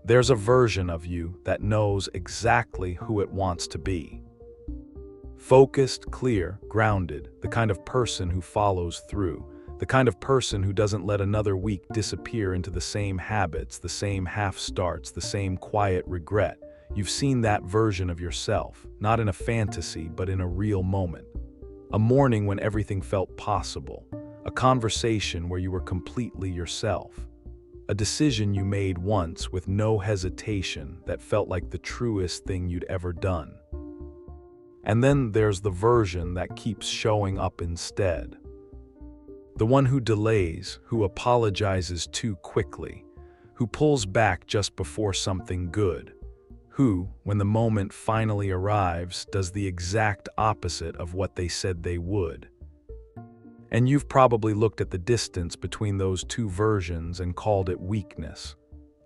There's a version of you that knows exactly who it wants to be. Focused, clear, grounded, the kind of person who follows through, the kind of person who doesn't let another week disappear into the same habits, the same half-starts, the same quiet regret. You've seen that version of yourself, not in a fantasy, but in a real moment. A morning when everything felt possible, a conversation where you were completely yourself, a decision you made once with no hesitation that felt like the truest thing you'd ever done. And then there's the version that keeps showing up instead. The one who delays, who apologizes too quickly, who pulls back just before something good, who, when the moment finally arrives, does the exact opposite of what they said they would. And you've probably looked at the distance between those two versions and called it weakness,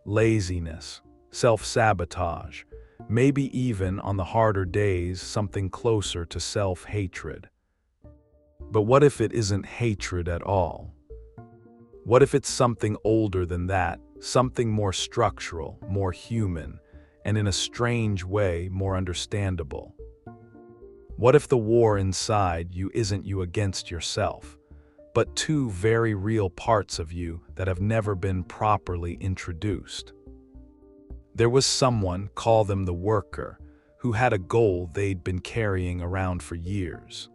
laziness, self-sabotage, maybe even, on the harder days, something closer to self-hatred. But what if it isn't hatred at all? What if it's something older than that, something more structural, more human, and in a strange way, more understandable? What if the war inside you isn't you against yourself, but two very real parts of you that have never been properly introduced? There was someone, call them the worker, who had a goal they'd been carrying around for years.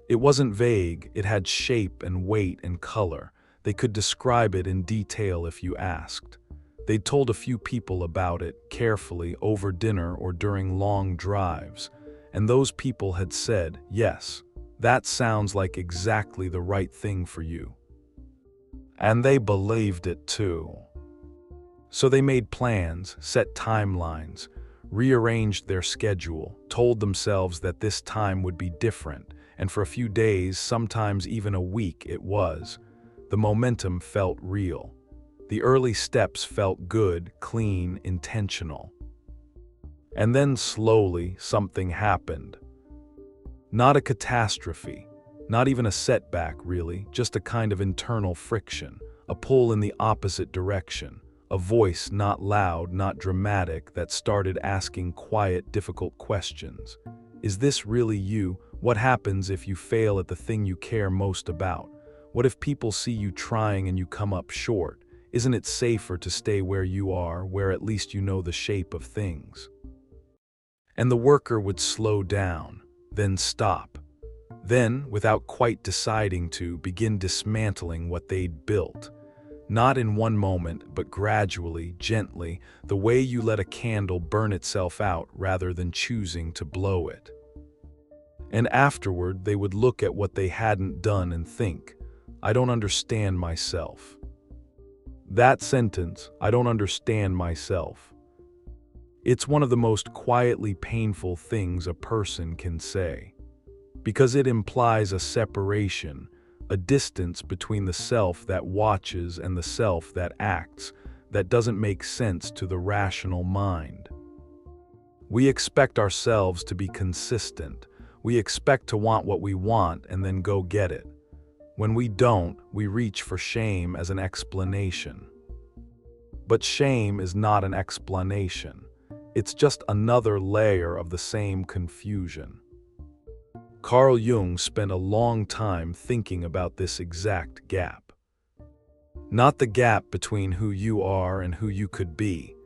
It wasn't vague, it had shape and weight and color. They could describe it in detail if you asked. They'd told a few people about it, carefully, over dinner or during long drives, and those people had said, yes, that sounds like exactly the right thing for you. And they believed it too. So they made plans, set timelines, rearranged their schedule, told themselves that this time would be different, and for a few days, sometimes even a week, it was. The momentum felt real. The early steps felt good, clean, intentional. And then slowly, something happened. Not a catastrophe, not even a setback really, just a kind of internal friction, a pull in the opposite direction, a voice not loud, not dramatic, that started asking quiet, difficult questions. Is this really you? What happens if you fail at the thing you care most about? What if people see you trying and you come up short? Isn't it safer to stay where you are, where at least you know the shape of things? And the worker would slow down, then stop. Then, without quite deciding to, begin dismantling what they'd built. Not in one moment, but gradually, gently, the way you let a candle burn itself out rather than choosing to blow it. And afterward, they would look at what they hadn't done and think, I don't understand myself. That sentence, I don't understand myself. It's one of the most quietly painful things a person can say, because it implies a separation, a distance between the self that watches and the self that acts, that doesn't make sense to the rational mind. We expect ourselves to be consistent. We expect to want what we want and then go get it. When we don't, we reach for shame as an explanation. But shame is not an explanation. It's just another layer of the same confusion. Carl Jung spent a long time thinking about this exact gap. Not the gap between who you are and who you could be,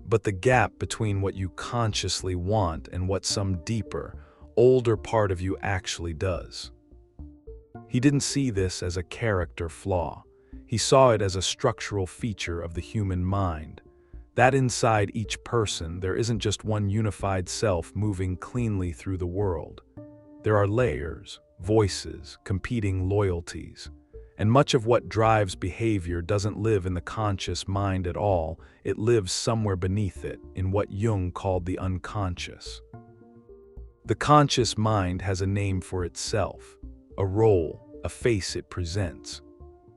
but the gap between what you consciously want and what some deeper, older part of you actually does. He didn't see this as a character flaw. He saw it as a structural feature of the human mind. That inside each person, there isn't just one unified self moving cleanly through the world. There are layers, voices, competing loyalties. And much of what drives behavior doesn't live in the conscious mind at all. It lives somewhere beneath it, in what Jung called the unconscious. The conscious mind has a name for itself, a role, a face it presents.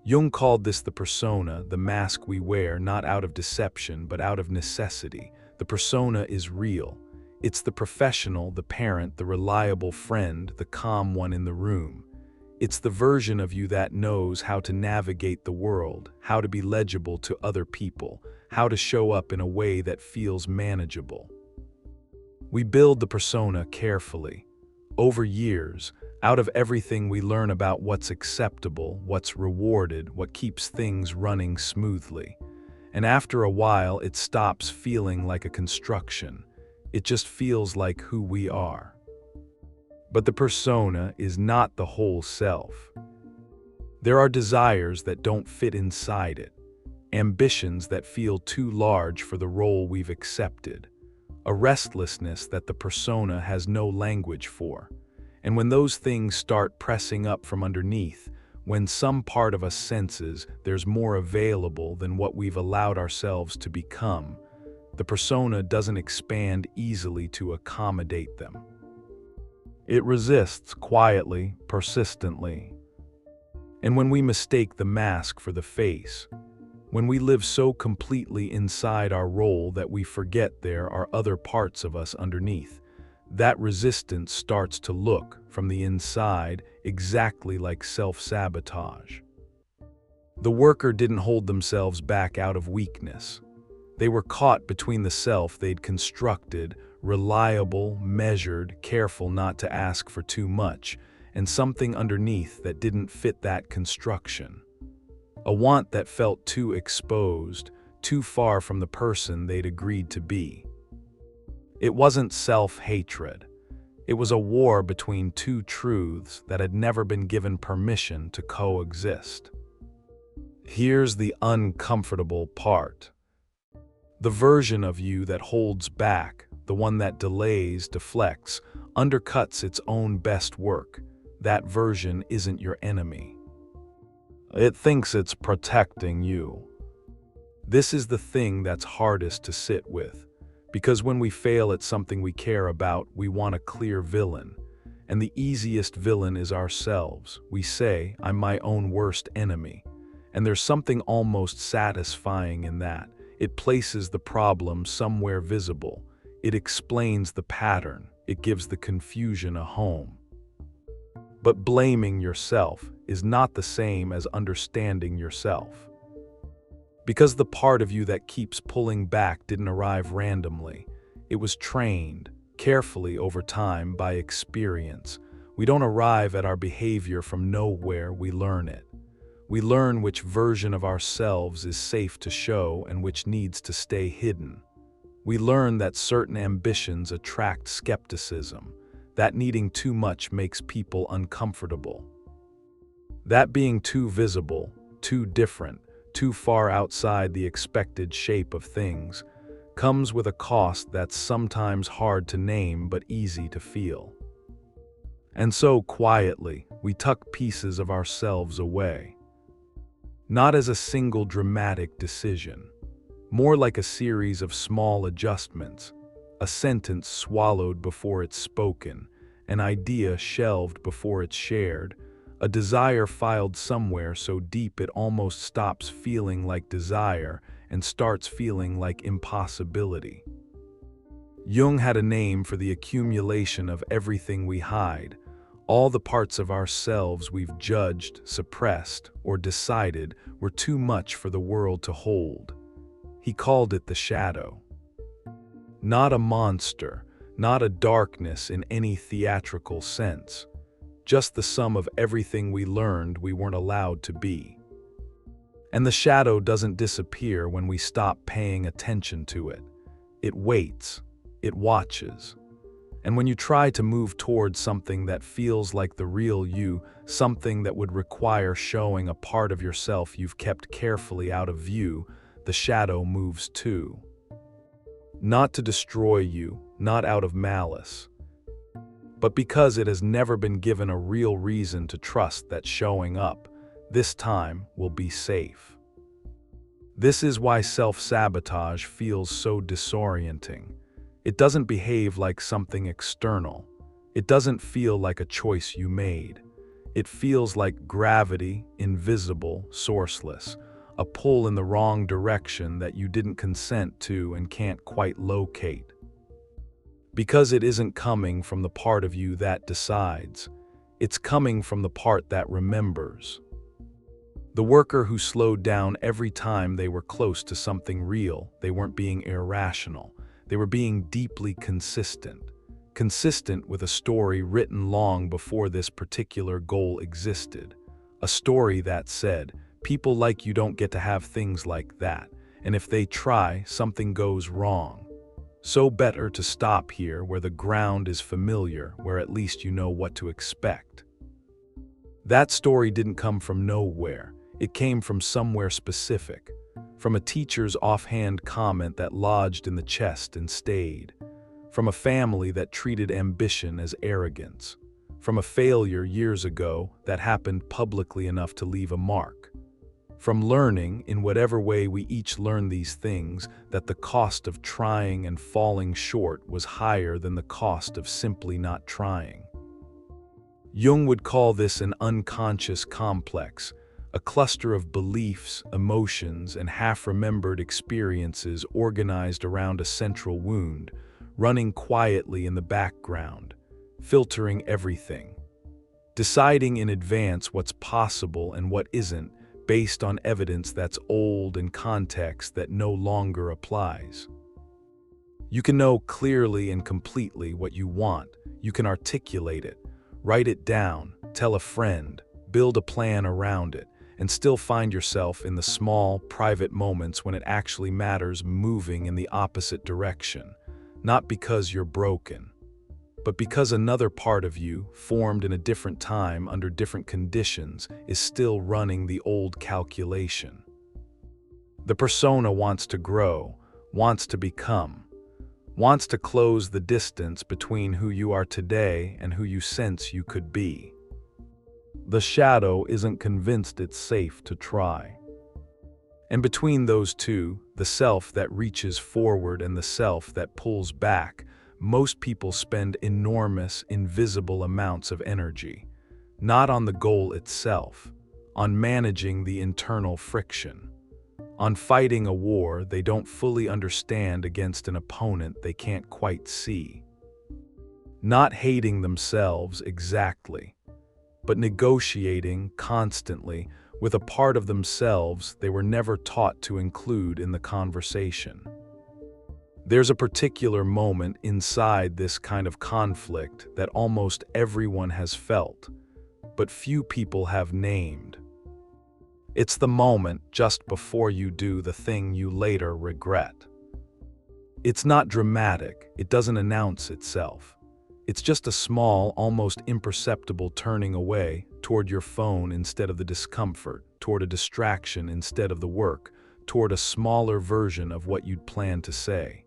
Jung called this the persona, the mask we wear, not out of deception, but out of necessity. The persona is real. It's the professional, the parent, the reliable friend, the calm one in the room. It's the version of you that knows how to navigate the world, how to be legible to other people, how to show up in a way that feels manageable. We build the persona carefully, over years, out of everything we learn about what's acceptable, what's rewarded, what keeps things running smoothly. And after a while, it stops feeling like a construction. It just feels like who we are. But the persona is not the whole self. There are desires that don't fit inside it, ambitions that feel too large for the role we've accepted, a restlessness that the persona has no language for. And when those things start pressing up from underneath, when some part of us senses there's more available than what we've allowed ourselves to become, the persona doesn't expand easily to accommodate them. It resists quietly, persistently. And when we mistake the mask for the face, when we live so completely inside our role that we forget there are other parts of us underneath, that resistance starts to look, from the inside, exactly like self-sabotage. The worker didn't hold themselves back out of weakness. They were caught between the self they'd constructed, reliable, measured, careful not to ask for too much, and something underneath that didn't fit that construction. A want that felt too exposed, too far from the person they'd agreed to be. It wasn't self-hatred. It was a war between two truths that had never been given permission to coexist. Here's the uncomfortable part. The version of you that holds back, the one that delays, deflects, undercuts its own best work, that version isn't your enemy. It thinks it's protecting you. This is the thing that's hardest to sit with, because when we fail at something we care about, we want a clear villain. And the easiest villain is ourselves. We say, I'm my own worst enemy. And there's something almost satisfying in that. It places the problem somewhere visible. It explains the pattern. It gives the confusion a home. But blaming yourself is not the same as understanding yourself. Because the part of you that keeps pulling back didn't arrive randomly. It was trained, carefully over time by experience. We don't arrive at our behavior from nowhere, we learn it. We learn which version of ourselves is safe to show and which needs to stay hidden. We learn that certain ambitions attract skepticism, that needing too much makes people uncomfortable. That being too visible, too different, too far outside the expected shape of things, comes with a cost that's sometimes hard to name but easy to feel. And so quietly, we tuck pieces of ourselves away. Not as a single dramatic decision, more like a series of small adjustments, a sentence swallowed before it's spoken, an idea shelved before it's shared, a desire filed somewhere so deep it almost stops feeling like desire and starts feeling like impossibility. Jung had a name for the accumulation of everything we hide, all the parts of ourselves we've judged, suppressed, or decided were too much for the world to hold. He called it the shadow. Not a monster, not a darkness in any theatrical sense, just the sum of everything we learned we weren't allowed to be. And the shadow doesn't disappear when we stop paying attention to it. It waits, it watches. And when you try to move towards something that feels like the real you, something that would require showing a part of yourself you've kept carefully out of view, the shadow moves too. Not to destroy you, not out of malice, but because it has never been given a real reason to trust that showing up, this time, will be safe. This is why self-sabotage feels so disorienting. It doesn't behave like something external. It doesn't feel like a choice you made. It feels like gravity, invisible, sourceless, a pull in the wrong direction that you didn't consent to and can't quite locate. Because it isn't coming from the part of you that decides, it's coming from the part that remembers. The worker who slowed down every time they were close to something real. They weren't being irrational. They were being deeply consistent. Consistent with a story written long before this particular goal existed. A story that said, people like you don't get to have things like that, and if they try, something goes wrong. So better to stop here where the ground is familiar, where at least you know what to expect. That story didn't come from nowhere. It came from somewhere specific, from a teacher's offhand comment that lodged in the chest and stayed, from a family that treated ambition as arrogance, from a failure years ago that happened publicly enough to leave a mark, from learning, in whatever way we each learn these things, that the cost of trying and falling short was higher than the cost of simply not trying. Jung would call this an unconscious complex, a cluster of beliefs, emotions, and half-remembered experiences organized around a central wound, running quietly in the background, filtering everything, deciding in advance what's possible and what isn't, based on evidence that's old and context that no longer applies. You can know clearly and completely what you want. You can articulate it, write it down, tell a friend, build a plan around it, and still find yourself in the small, private moments when it actually matters moving in the opposite direction, not because you're broken, but because another part of you, formed in a different time under different conditions, is still running the old calculation. The persona wants to grow, wants to become, wants to close the distance between who you are today and who you sense you could be. The shadow isn't convinced it's safe to try. And between those two, the self that reaches forward and the self that pulls back, most people spend enormous, invisible amounts of energy, not on the goal itself, on managing the internal friction, on fighting a war they don't fully understand against an opponent they can't quite see. Not hating themselves exactly, but negotiating constantly with a part of themselves they were never taught to include in the conversation. There's a particular moment inside this kind of conflict that almost everyone has felt, but few people have named. It's the moment just before you do the thing you later regret. It's not dramatic, it doesn't announce itself. It's just a small, almost imperceptible turning away toward your phone instead of the discomfort, toward a distraction instead of the work, toward a smaller version of what you'd planned to say.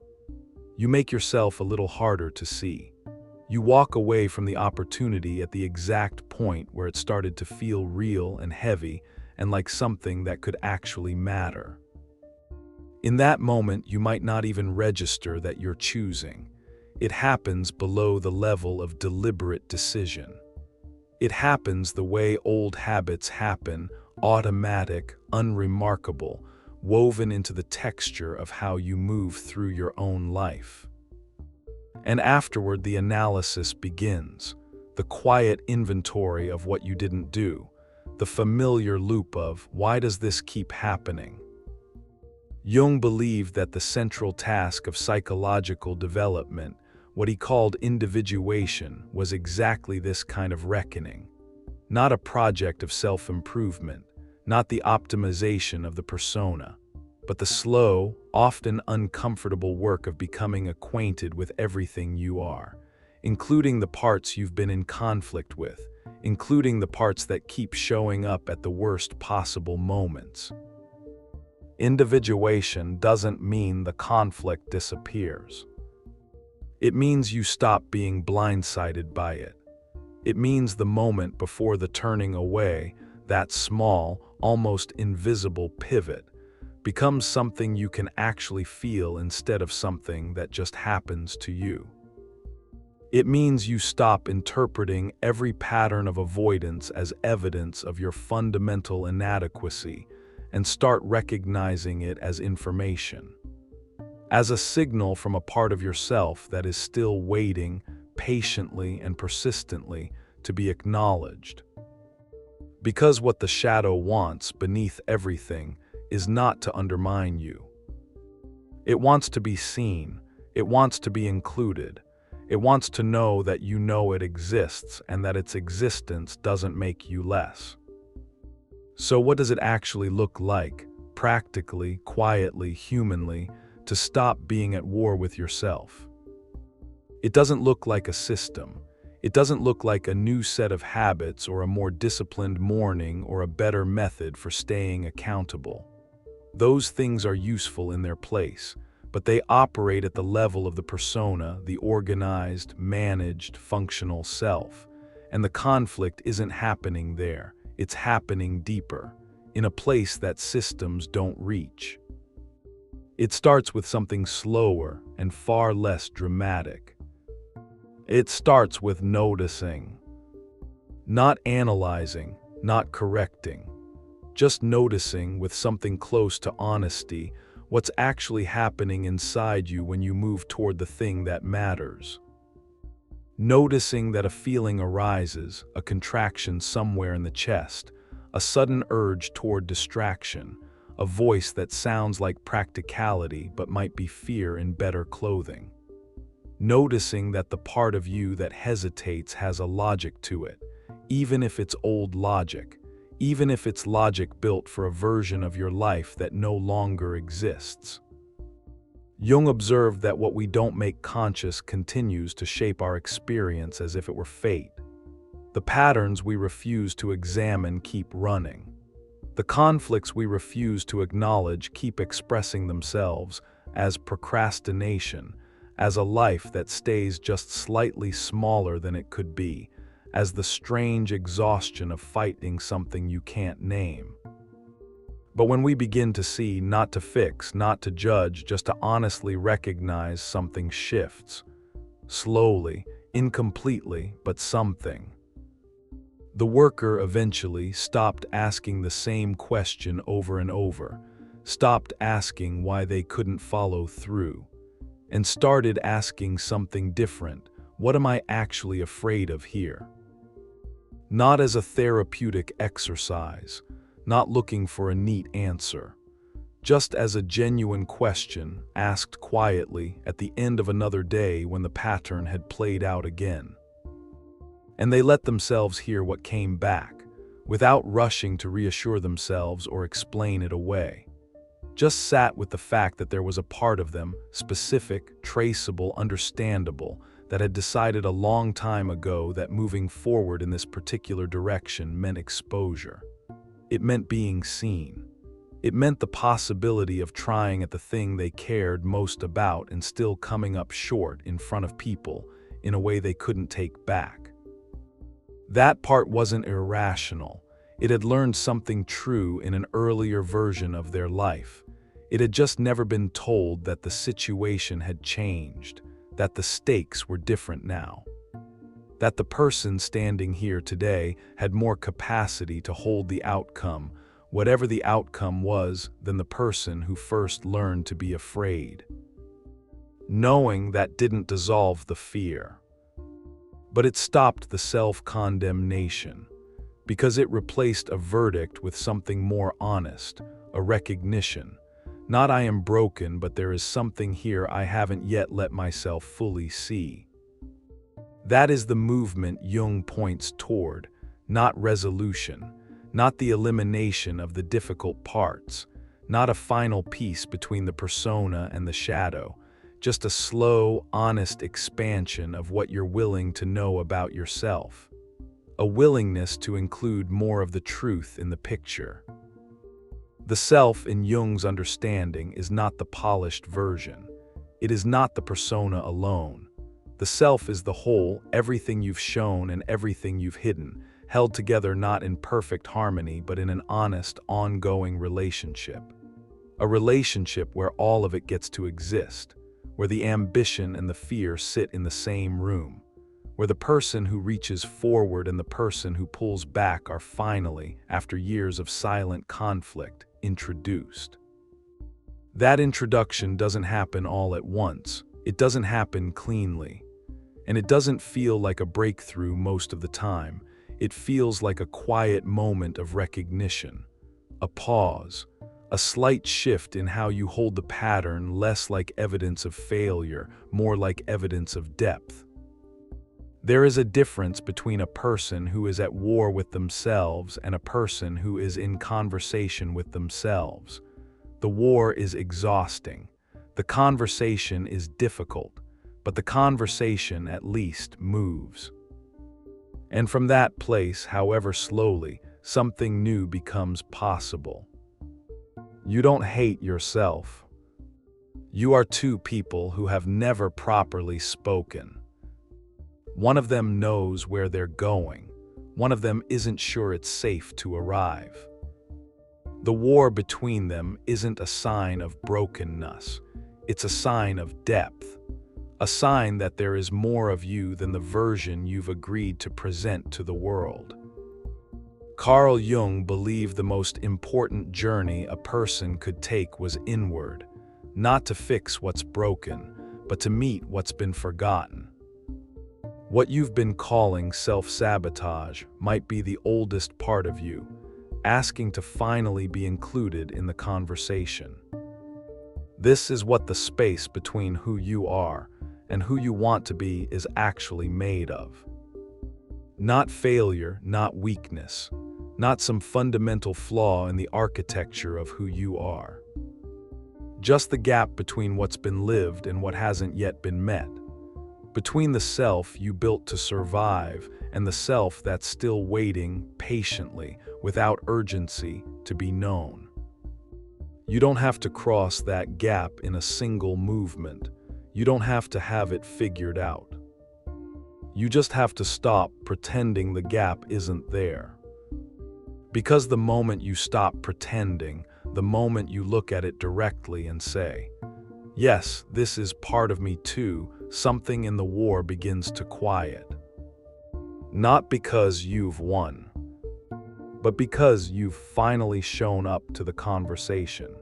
You make yourself a little harder to see. You walk away from the opportunity at the exact point where it started to feel real and heavy and like something that could actually matter. In that moment, you might not even register that you're choosing. It happens below the level of deliberate decision. It happens the way old habits happen, automatic, unremarkable, woven into the texture of how you move through your own life. And afterward, the analysis begins, the quiet inventory of what you didn't do, the familiar loop of, why does this keep happening? Jung believed that the central task of psychological development, what he called individuation, was exactly this kind of reckoning. Not a project of self-improvement, not the optimization of the persona, but the slow, often uncomfortable work of becoming acquainted with everything you are, including the parts you've been in conflict with, including the parts that keep showing up at the worst possible moments. Individuation doesn't mean the conflict disappears. It means you stop being blindsided by it. It means the moment before the turning away, that small, almost invisible pivot, becomes something you can actually feel instead of something that just happens to you. It means you stop interpreting every pattern of avoidance as evidence of your fundamental inadequacy and start recognizing it as information, as a signal from a part of yourself that is still waiting patiently and persistently to be acknowledged. Because what the shadow wants beneath everything is not to undermine you. It wants to be seen. It wants to be included. It wants to know that you know it exists and that its existence doesn't make you less. So what does it actually look like, practically, quietly, humanly, to stop being at war with yourself? It doesn't look like a system. It doesn't look like a new set of habits or a more disciplined morning or a better method for staying accountable. Those things are useful in their place, but they operate at the level of the persona, the organized, managed, functional self. And the conflict isn't happening there. It's happening deeper, in a place that systems don't reach. It starts with something slower and far less dramatic. It starts with noticing. Not analyzing, not correcting. Just noticing with something close to honesty what's actually happening inside you when you move toward the thing that matters. Noticing that a feeling arises, a contraction somewhere in the chest, a sudden urge toward distraction, a voice that sounds like practicality but might be fear in better clothing. Noticing that the part of you that hesitates has a logic to it, even if it's old logic, even if it's logic built for a version of your life that no longer exists. Jung observed that what we don't make conscious continues to shape our experience as if it were fate. The patterns we refuse to examine keep running. The conflicts we refuse to acknowledge keep expressing themselves as procrastination, as a life that stays just slightly smaller than it could be, as the strange exhaustion of fighting something you can't name. But when we begin to see, not to fix, not to judge, just to honestly recognize, something shifts. Slowly, incompletely, but something. The worker eventually stopped asking the same question over and over, stopped asking why they couldn't follow through, and started asking something different. What am I actually afraid of here? Not as a therapeutic exercise, not looking for a neat answer, just as a genuine question asked quietly at the end of another day when the pattern had played out again. And they let themselves hear what came back, without rushing to reassure themselves or explain it away. Just sat with the fact that there was a part of them, specific, traceable, understandable, that had decided a long time ago that moving forward in this particular direction meant exposure. It meant being seen. It meant the possibility of trying at the thing they cared most about and still coming up short in front of people in a way they couldn't take back. That part wasn't irrational. It had learned something true in an earlier version of their life. It had just never been told that the situation had changed, that the stakes were different now. That the person standing here today had more capacity to hold the outcome, whatever the outcome was, than the person who first learned to be afraid. Knowing that didn't dissolve the fear. But it stopped the self-condemnation, because it replaced a verdict with something more honest, a recognition. Not I am broken, but there is something here I haven't yet let myself fully see. That is the movement Jung points toward, not resolution, not the elimination of the difficult parts, not a final piece between the persona and the shadow, just a slow, honest expansion of what you're willing to know about yourself. A willingness to include more of the truth in the picture. The self in Jung's understanding is not the polished version. It is not the persona alone. The self is the whole, everything you've shown and everything you've hidden, held together not in perfect harmony but in an honest, ongoing relationship. A relationship where all of it gets to exist, where the ambition and the fear sit in the same room, where the person who reaches forward and the person who pulls back are finally, after years of silent conflict, introduced. That introduction doesn't happen all at once. It doesn't happen cleanly. And it doesn't feel like a breakthrough most of the time. It feels like a quiet moment of recognition, a pause, a slight shift in how you hold the pattern, less like evidence of failure, more like evidence of depth. There is a difference between a person who is at war with themselves and a person who is in conversation with themselves. The war is exhausting. The conversation is difficult, but the conversation at least moves. And from that place, however slowly, something new becomes possible. You don't hate yourself. You are two people who have never properly spoken. One of them knows where they're going. One of them isn't sure it's safe to arrive. The war between them isn't a sign of brokenness. It's a sign of depth. A sign that there is more of you than the version you've agreed to present to the world. Carl Jung believed the most important journey a person could take was inward, not to fix what's broken, but to meet what's been forgotten. What you've been calling self-sabotage might be the oldest part of you, asking to finally be included in the conversation. This is what the space between who you are and who you want to be is actually made of. Not failure, not weakness, not some fundamental flaw in the architecture of who you are. Just the gap between what's been lived and what hasn't yet been met. Between the self you built to survive and the self that's still waiting patiently, without urgency, to be known. You don't have to cross that gap in a single movement. You don't have to have it figured out. You just have to stop pretending the gap isn't there. Because the moment you stop pretending, the moment you look at it directly and say, "Yes, this is part of me too," something in the war begins to quiet. Not because you've won, but because you've finally shown up to the conversation.